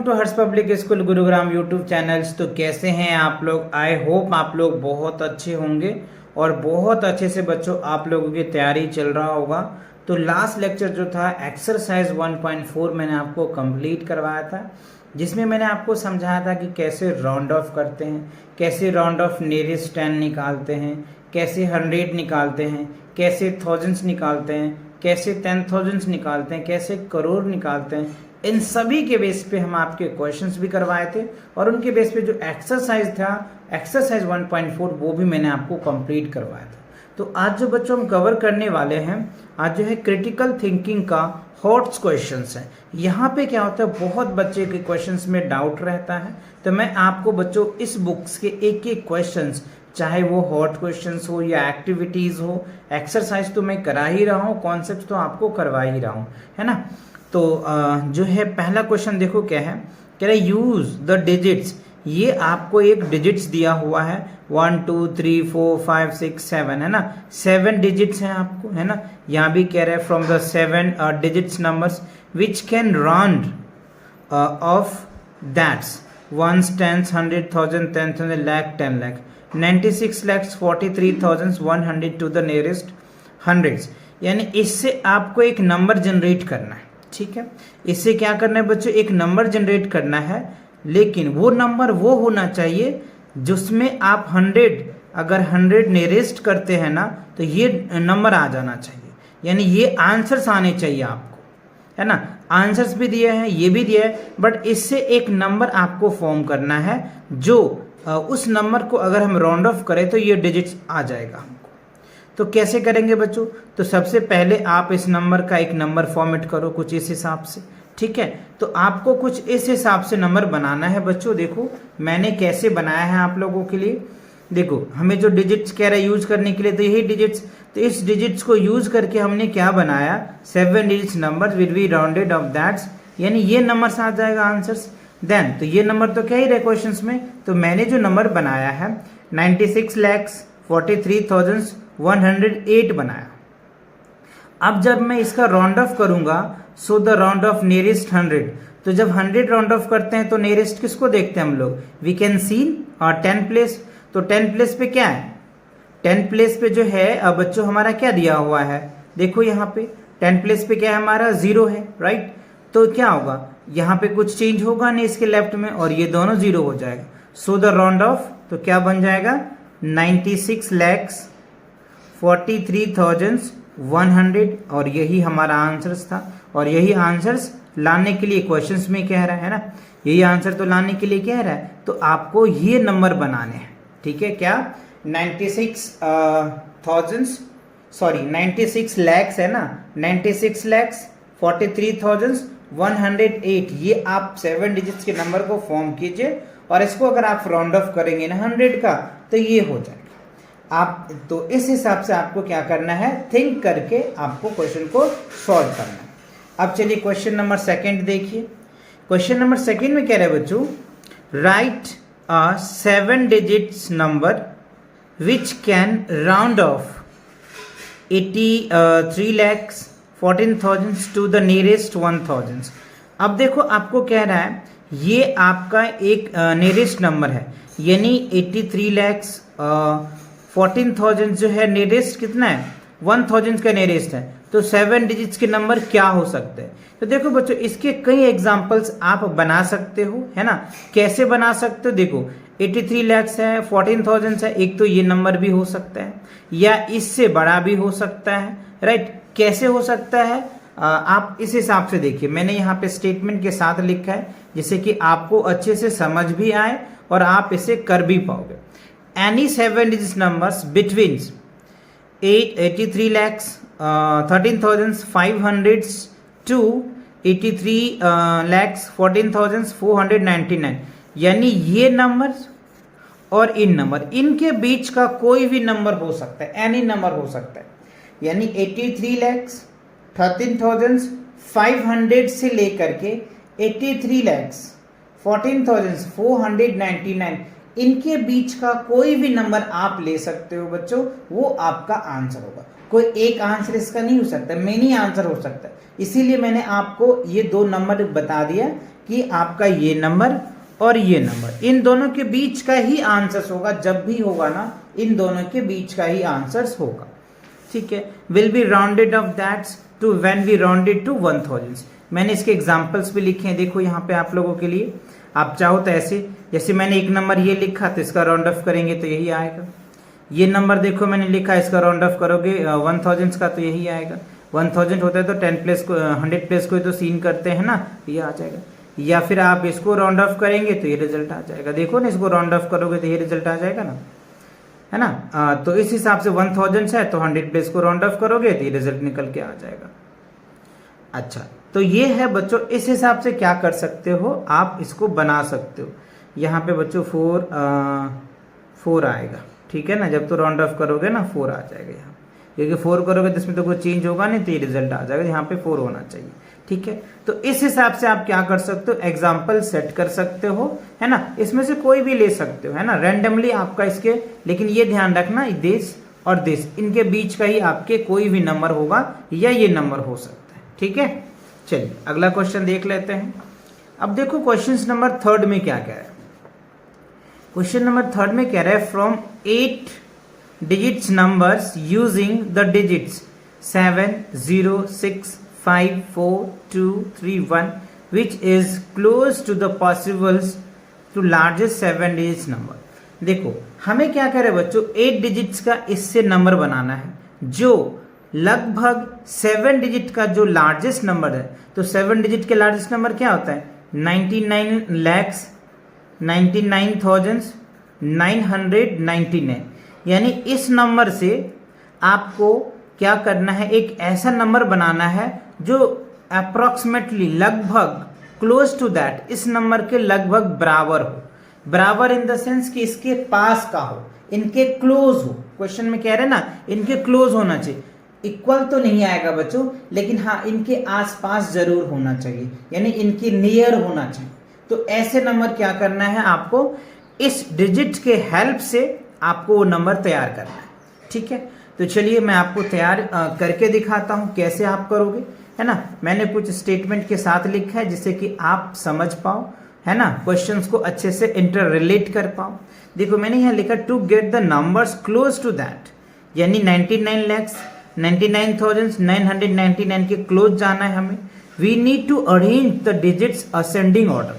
To Harsh public school Gurugram YouTube channels. तो कैसे हैं आप लोग? आई होप आप लोग बहुत अच्छे होंगे और बहुत अच्छे से बच्चों आप लोगों की तैयारी चल रहा होगा। तो लास्ट लेक्चर जो था एक्सरसाइज 1.4 मैंने आपको कंप्लीट करवाया था, जिसमें मैंने आपको समझाया था कि कैसे राउंड ऑफ करते हैं, कैसे राउंड ऑफ नियरेस्ट 10 निकालते हैं, कैसे 100 निकालते हैं, कैसे थाउजेंड्स निकालते हैं, कैसे 10,000 निकालते हैं, कैसे करोड़ निकालते हैं। इन सभी के बेस पे हम आपके क्वेश्चंस भी करवाए थे और उनके बेस पे जो एक्सरसाइज था एक्सरसाइज 1.4 वो भी मैंने आपको कंप्लीट करवाया था। तो आज जो बच्चों हम कवर करने वाले हैं, आज जो है क्रिटिकल थिंकिंग का हॉट्स क्वेश्चंस हैं। यहाँ पे क्या होता है, बहुत बच्चे के क्वेश्चंस में डाउट रहता है, तो मैं आपको बच्चों इस बुक्स के एक एक क्वेश्चंस, चाहे वो हॉट क्वेश्चंस हो या एक्टिविटीज हो, एक्सरसाइज तो मैं करा ही रहा हूँ, कॉन्सेप्ट तो आपको करवा ही रहा हूँ, है ना। तो जो है पहला क्वेश्चन देखो क्या है, कह रहा है यूज द डिजिट्स। ये आपको एक डिजिट्स दिया हुआ है 1 2 3 4 5 6 7, है ना। 7 डिजिट्स हैं आपको, है ना। यहाँ भी कह रहा है from the 7 digits numbers which can round of that's 1s 10s 100,000 10,000 lakh 10 lakh 96 lakhs 43,100 to the nearest hundreds. यानी इससे आपको एक नंबर जनरेट करना है, ठीक है। इससे क्या करना है बच्चों, एक नंबर जनरेट करना है, लेकिन वो नंबर वो होना चाहिए जिसमें आप 100, अगर 100 नियरेस्ट करते हैं ना तो ये नंबर आ जाना चाहिए, यानी ये आंसर्स आने चाहिए आपको, है ना। आंसर्स भी दिए हैं, ये भी दिया है, बट इससे एक नंबर आपको फॉर्म करना है जो उस नंबर को अगर हम राउंड ऑफ करें तो ये डिजिट्स आ जाएगा हमको। तो कैसे करेंगे बच्चों, तो सबसे पहले आप इस नंबर का एक नंबर फॉर्मेट करो कुछ इस हिसाब से, ठीक है। तो आपको कुछ इस हिसाब से नंबर बनाना है बच्चों। देखो मैंने कैसे बनाया है आप लोगों के लिए। देखो हमें जो डिजिट्स कह रहा है यूज करने के लिए, तो यही डिजिट्स, तो इस डिजिट्स को यूज करके हमने क्या बनाया, 7 digits number will be rounded off that's, यानी ये नंबर आ जाएगा आंसर्स। देन तो ये नंबर तो क्या ही रहे क्वेश्चंस में, तो मैंने जो नंबर बनाया है 96,43,108 बनाया। अब जब मैं इसका राउंड ऑफ करूंगा, so the round of nearest 100, तो जब 100 राउंड ऑफ करते हैं तो नियरेस्ट किसको देखते हैं हम लोग, वी कैन सी और 10 प्लेस। तो 10 प्लेस पे क्या है, 10 प्लेस पे जो है अब बच्चों हमारा क्या दिया हुआ है, देखो यहाँ पे 10 प्लेस पे क्या है हमारा 0 है, राइट। तो क्या होगा, यहाँ पे कुछ चेंज होगा नहीं इसके लेफ्ट में, और ये दोनों 0 हो जाएगा। सो द राउंड ऑफ तो क्या बन जाएगा 96,43,100, और यही हमारा आंसर्स था। और यही आंसर्स लाने के लिए क्वेश्चंस में कह रहा है ना, यही आंसर तो लाने के लिए कह रहा है, तो आपको ये नंबर बनाने हैं, ठीक है। क्या 96 lakhs है ना, 96 lakhs 43,108, ये आप 7 डिजिट्स के नंबर को फॉर्म कीजिए, और इसको अगर आप राउंड ऑफ करेंगे ना 100 का तो ये हो जाएगा आप। तो इस हिसाब से आपको क्या करना है, थिंक करके आपको क्वेश्चन को सॉल्व करना है। अब चलिए क्वेश्चन नंबर 2 देखिए। क्वेश्चन नंबर 2 में कह रहे हैं बच्चों, write a 7 digits number which can round off 83,14,000 to the nearest 1,000। अब देखो आपको कह रहा है ये आपका एक नियरेस्ट नंबर है, यानी 83,14,000 जो है नियरेस्ट कितना है, 1,000 का नियरेस्ट है। तो 7 डिजिट्स के नंबर क्या हो सकते हैं, तो देखो बच्चों इसके कई एग्जांपल्स आप बना सकते हो, है ना। कैसे बना सकते हो, देखो 83 lakhs है, 14,000 है, एक तो ये नंबर भी हो सकता है, या इससे बड़ा भी हो सकता है, राइट। कैसे हो सकता है, आप इस हिसाब से देखिए, मैंने यहाँ पे स्टेटमेंट के साथ लिखा है जिससे कि आपको अच्छे से समझ भी आए और आप इसे कर भी पाओगे। Any 7 digit numbers between 83 lakhs 13,500 to 83 lakhs 14,499, यानी ये नंबर और इन नंबर, इनके बीच का कोई भी नंबर हो सकता है, एनी नंबर हो सकता है। यानी 83 lakhs 13,500 से लेकर के 83 lakhs 14,499, इनके बीच का कोई भी नंबर आप ले सकते हो बच्चों, वो आपका आंसर होगा। कोई एक आंसर इसका नहीं हो सकता, मेनी आंसर हो सकता है। इसीलिए मैंने आपको ये 2 नंबर बता दिया कि आपका ये नंबर और ये नंबर इन दोनों के बीच का ही आंसर्स होगा, जब भी होगा ना इन दोनों के बीच का ही आंसर्स होगा, ठीक है। Will be rounded off that's to when we rounded to 1000। मैंने इसके एग्जांपल्स भी लिखे हैं, देखो यहाँ पे आप लोगों के लिए। आप चाहो तो ऐसे, जैसे मैंने एक नंबर ये लिखा तो इसका राउंड ऑफ करेंगे तो यही आएगा। ये नंबर देखो मैंने लिखा, इसका राउंड ऑफ करोगे 1000 का तो यही आएगा। 1000 होता है तो 10 प्लेस को 100 प्लेस को तो सीन करते हैं ना, ये आ जाएगा। या फिर आप इसको राउंड ऑफ करेंगे तो ये रिजल्ट आ जाएगा। देखो ना, इसको राउंड ऑफ करोगे तो ये रिजल्ट आ जाएगा ना, है ना। तो इस हिसाब से 1000 है तो 100 प्लेस को राउंड ऑफ करोगे तो ये रिजल्ट निकल के आ जाएगा। अच्छा, तो ये है बच्चों, इस हिसाब से क्या कर सकते हो आप, इसको बना सकते हो। यहाँ पे बच्चों 4 आएगा, ठीक है ना। जब तो राउंड ऑफ करोगे ना 4 आ जाएगा यहाँ, क्योंकि 4 करोगे तो इसमें तो कोई चेंज होगा नहीं, तो ये रिजल्ट आ जाएगा। यहाँ पे 4 होना चाहिए, ठीक है। तो इस हिसाब से आप क्या कर सकते हो, एग्जाम्पल सेट कर सकते हो, है ना। इसमें से कोई भी ले सकते हो, है ना, रैंडमली आपका इसके। लेकिन ये ध्यान रखना, दिस और दिस इनके बीच का ही आपके कोई भी नंबर होगा या ये नंबर हो सकता है, ठीक है। चलिए अगला क्वेश्चन देख लेते हैं। अब देखो क्वेश्चन नंबर 3 में क्या कह रहा है। क्वेश्चन नंबर 3 में कह रहा है from 8 digits numbers using the digits 7 0 6 5 4 2 3 1 which is close to the possibles to largest 7 digits number. देखो हमें क्या कह रहे हैं बच्चों, 8 डिजिट्स का इससे नंबर बनाना है जो लगभग 7 डिजिट का जो लार्जेस्ट नंबर है। तो 7 डिजिट के लार्जेस्ट नंबर क्या होता है, 99,99,999। यानी इस नंबर से आपको क्या करना है, एक ऐसा नंबर बनाना है जो अप्रोक्सीमेटली लगभग क्लोज टू दैट, इस नंबर के लगभग बराबर हो। बराबर इन द सेंस कि इसके पास का हो, इनके क्लोज हो। क्वेश्चन में कह रहे हैं ना, इनके क्लोज होना चाहिए। इक्वल तो नहीं आएगा बच्चों, लेकिन हाँ इनके आसपास जरूर होना चाहिए, यानी इनके नियर होना चाहिए। तो ऐसे नंबर क्या करना है आपको, इस डिजिट के हेल्प से आपको वो नंबर तैयार करना है, ठीक है। तो चलिए मैं आपको तैयार करके दिखाता हूं कैसे आप करोगे, है ना। मैंने कुछ स्टेटमेंट के साथ लिखा है जिससे कि आप समझ पाओ, है ना, क्वेश्चंस को अच्छे से इंटर रिलेट कर पाओ। देखो मैंने यहाँ लिखा to get the numbers close to that, यानी 99,99,999 के क्लोज जाना है हमें। We need to arrange the digits ascending order,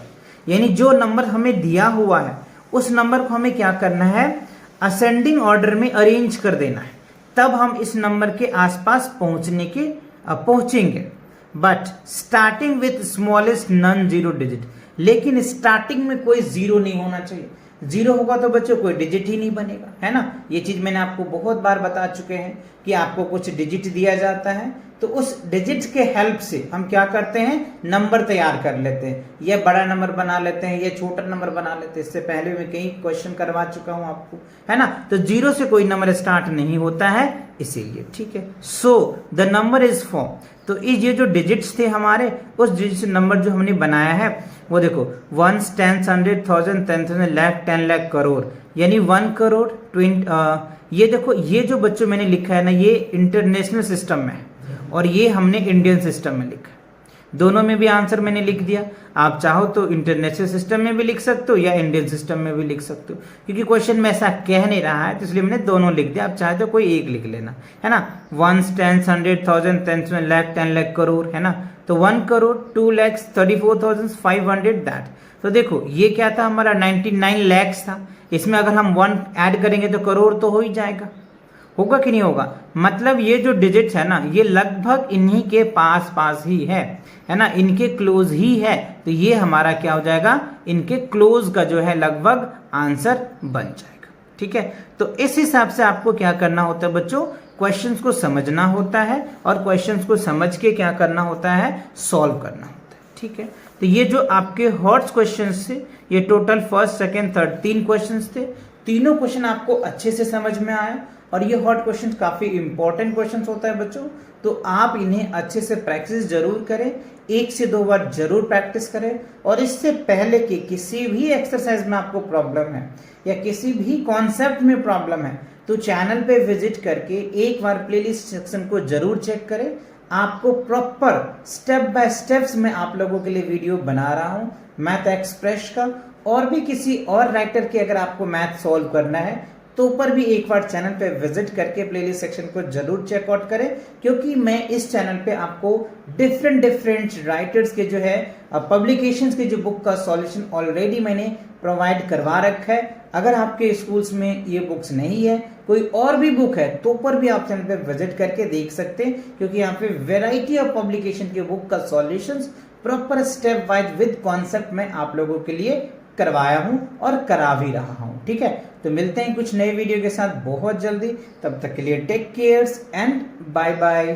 यानी जो नंबर हमें दिया हुआ है उस नंबर को हमें क्या करना है, असेंडिंग ऑर्डर में अरेंज कर देना है, तब हम इस नंबर के आसपास पहुंचेंगे। But starting with smallest non zero digit, लेकिन स्टार्टिंग में कोई जीरो नहीं होना चाहिए। जीरो होगा तो बच्चों कोई डिजिट ही नहीं बनेगा, है ना। ये चीज मैंने आपको बहुत बार बता चुके हैं कि आपको कुछ डिजिट दिया जाता है तो उस डिजिट के हेल्प से हम क्या करते हैं, नंबर तैयार कर लेते हैं। ये बड़ा नंबर बना लेते हैं, ये छोटा नंबर बना लेते हैं। इससे पहले मैं कई क्वेश्चन करवा चुका हूं आपको, है ना। तो जीरो से कोई नंबर स्टार्ट नहीं होता है इसीलिए, ठीक है। So the number is form, तो ये जो डिजिट्स थे हमारे, उस डिजिट नंबर जो हमने बनाया है वो देखो 1, 10, 100, 1000, 10,000, लाख, 10 लाख, करोड़, यानी 1 करोड़ 20। ये देखो ये जो बच्चों मैंने लिखा है ना, ये इंटरनेशनल सिस्टम में है और ये हमने इंडियन सिस्टम में लिखा है। दोनों में भी आंसर मैंने लिख दिया। आप चाहो तो इंटरनेशनल सिस्टम में भी लिख सकते हो या इंडियन सिस्टम में भी लिख सकते हो, क्योंकि क्वेश्चन में ऐसा कह नहीं रहा है तो इसलिए मैंने दोनों लिख दिया। आप चाहे तो कोई एक लिख लेना, है ना। 1, 10, 100, 1000, 10,000, लाख, 10 लाख, करोड़, है ना। तो 1 करोड़ 2,34,500 दैट। तो देखो ये क्या था हमारा 99 लाख था, इसमें अगर हम 1 ऐड करेंगे तो करोड़ तो हो ही जाएगा, होगा कि नहीं होगा। मतलब ये जो डिजिट्स है ना, ये लगभग इन्हीं के पास ही है ना, इनके क्लोज ही है। तो ये हमारा क्या हो जाएगा, इनके क्लोज का जो है लगभग आंसर बन जाएगा, ठीक है। तो इस हिसाब से आपको क्या करना होता है बच्चों, क्वेश्चंस को समझना होता है और क्वेश्चंस को समझ के क्या करना होता है, सॉल्व करना होता है, ठीक है। तो ये जो आपके हॉट क्वेश्चंस थे, ये total first, second, third 3 questions थे। तीनों क्वेश्चन आपको अच्छे से समझ में आया और ये हॉट क्वेश्चन काफी इंपॉर्टेंट क्वेश्चन होता है बच्चों। तो आप इन्हें अच्छे से प्रैक्टिस जरूर करें, 1 से 2 बार जरूर प्रैक्टिस करें। और इससे पहले कि किसी भी एक्सरसाइज में आपको प्रॉब्लम है या किसी भी कॉन्सेप्ट में प्रॉब्लम है तो चैनल पे विजिट करके एक बार प्लेलिस्ट सेक्शन को जरूर चेक करें। आपको प्रॉपर स्टेप बाय स्टेप्स में आप लोगों के लिए वीडियो बना रहा हूं मैथ एक्सप्रेस का। और भी किसी और राइटर की अगर आपको मैथ सॉल्व करना है तो ऊपर भी एक बार चैनल पे विजिट करके प्लेलिस्ट सेक्शन को जरूर चेकआउट करें, क्योंकि मैं इस चैनल पे आपको डिफरेंट राइटर्स के जो है पब्लिकेशंस के जो बुक का सॉल्यूशन ऑलरेडी मैंने प्रोवाइड करवा रखा है। अगर आपके स्कूल्स में ये बुक्स नहीं है, कोई और भी बुक है, तो ऊपर भी आप चैनल पे विजिट करके देख सकते हैं, क्योंकि यहाँ पे वेराइटी ऑफ पब्लिकेशन के बुक का solutions proper step wise with concept में आप लोगों के लिए करवाया हूं और करा भी रहा हूं। ठीक है, तो मिलते हैं कुछ नए वीडियो के साथ बहुत जल्दी। तब तक के लिए take cares and bye bye.